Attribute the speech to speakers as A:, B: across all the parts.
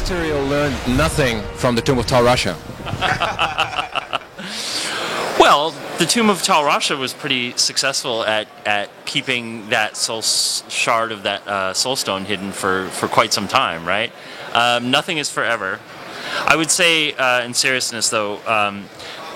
A: Tyrael learned nothing from the Tomb of Tal Rasha?
B: Well, the Tomb of Tal Rasha was pretty successful at keeping that soul shard of that soulstone hidden for quite some time, right? Nothing is forever. I would say, in seriousness though,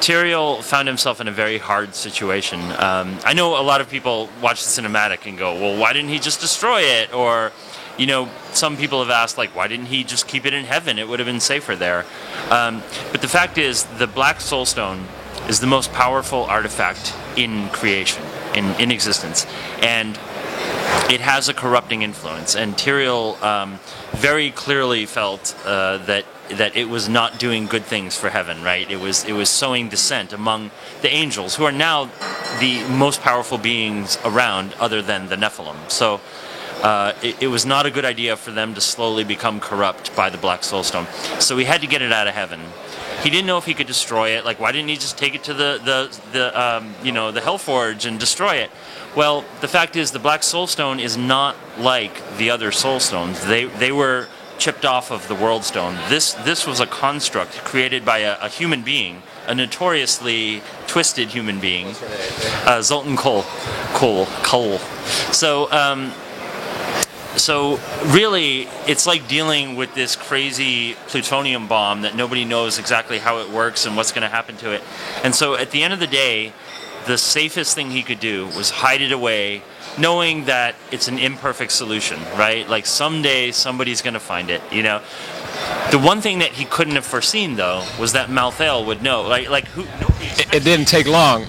B: Tyrael found himself in a very hard situation. I know a lot of people watch the cinematic and go, well, why didn't he just destroy it? Or, you know, some people have asked, like, why didn't he just keep it in heaven? It would have been safer there. But the fact is, the Black Soulstone is the most powerful artifact in creation, in existence. And it has a corrupting influence. And Tyrael very clearly felt that it was not doing good things for heaven, right? It was sowing dissent among the angels, who are now the most powerful beings around, other than the Nephilim. So it was not a good idea for them to slowly become corrupt by the Black Soulstone. So he had to get it out of heaven. He didn't know if he could destroy it. Like, why didn't he just take it to the Hellforge and destroy it? Well, the fact is, the Black Soulstone is not like the other Soulstones. They were chipped off of the World Stone. This was a construct created by a human being, a notoriously twisted human being, Zoltan Kulle. So really, it's like dealing with this crazy plutonium bomb that nobody knows exactly how it works and what's going to happen to it. And so at the end of the day, the safest thing he could do was hide it away, knowing that it's an imperfect solution, right? Like, someday somebody's going to find it, you know? The one thing that he couldn't have foreseen, though, was that Malthael would know.
A: It didn't take long.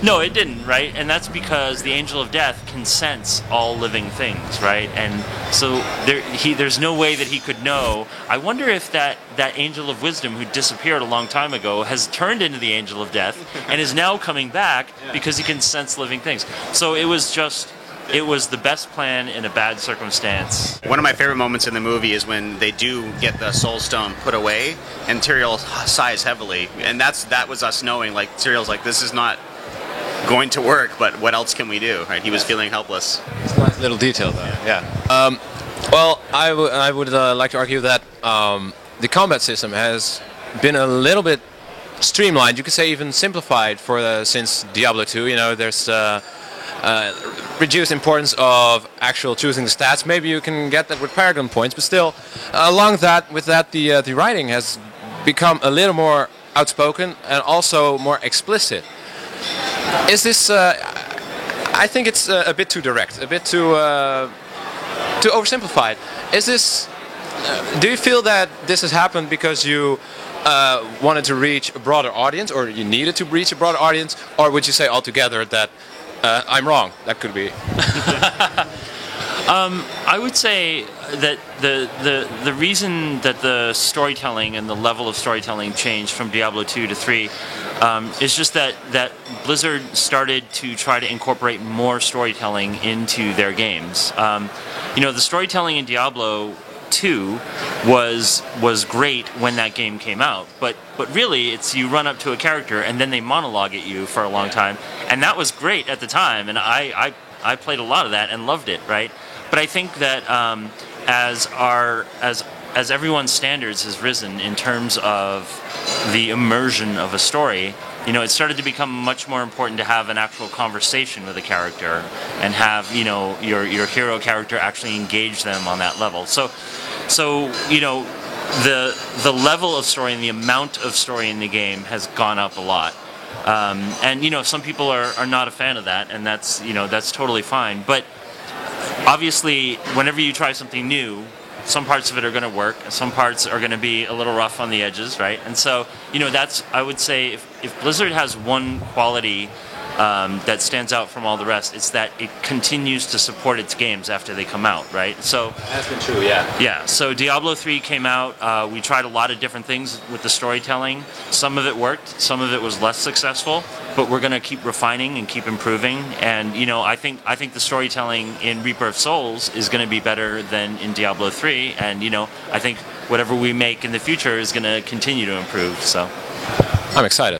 B: No, it didn't, right? And that's because the Angel of Death can sense all living things, right? And so there's no way that he could know. I wonder if that Angel of Wisdom, who disappeared a long time ago, has turned into the Angel of Death and is now coming back because he can sense living things. So it was the best plan in a bad circumstance.
C: One of my favorite moments in the movie is when they do get the Soul Stone put away, and Tyrael sighs heavily, and that was us knowing, like, Tyrael's like, this is not going to work, but what else can we do, right? He was feeling helpless.
A: It's a nice little detail, though.
C: Yeah.
A: Well, I would like to argue that the combat system has been a little bit streamlined. You could say even simplified since Diablo 2. You know, there's reduced importance of actual choosing the stats. Maybe you can get that with Paragon points, but still, the writing has become a little more outspoken and also more explicit. Is this? I think it's a bit too direct, a bit too oversimplified. Is this? Do you feel that this has happened because you wanted to reach a broader audience, or you needed to reach a broader audience, or would you say altogether that I'm wrong? That could be.
B: I would say that the reason that the storytelling and the level of storytelling changed from Diablo 2 to 3 is just that Blizzard started to try to incorporate more storytelling into their games. You know, the storytelling in Diablo 2 was great when that game came out, but really it's you run up to a character and then they monologue at you for a long time, and that was great at the time, and I played a lot of that and loved it, right? But I think that as everyone's standards has risen in terms of the immersion of a story, you know, it started to become much more important to have an actual conversation with a character and have, you know, your hero character actually engage them on that level. So you know, the level of story and the amount of story in the game has gone up a lot. And you know, some people are not a fan of that, and that's, you know, that's totally fine. But obviously, whenever you try something new, some parts of it are going to work, and some parts are going to be a little rough on the edges, right? And so, you know, that's, I would say, if Blizzard has one quality that stands out from all the rest, it's that it continues to support its games after they come out, right? So
A: That's been true, yeah.
B: Yeah, so Diablo 3 came out, we tried a lot of different things with the storytelling. Some of it worked, some of it was less successful, but we're going to keep refining and keep improving. And, you know, I think the storytelling in Reaper of Souls is going to be better than in Diablo 3, and, you know, I think whatever we make in the future is going to continue to improve, so.
A: I'm excited.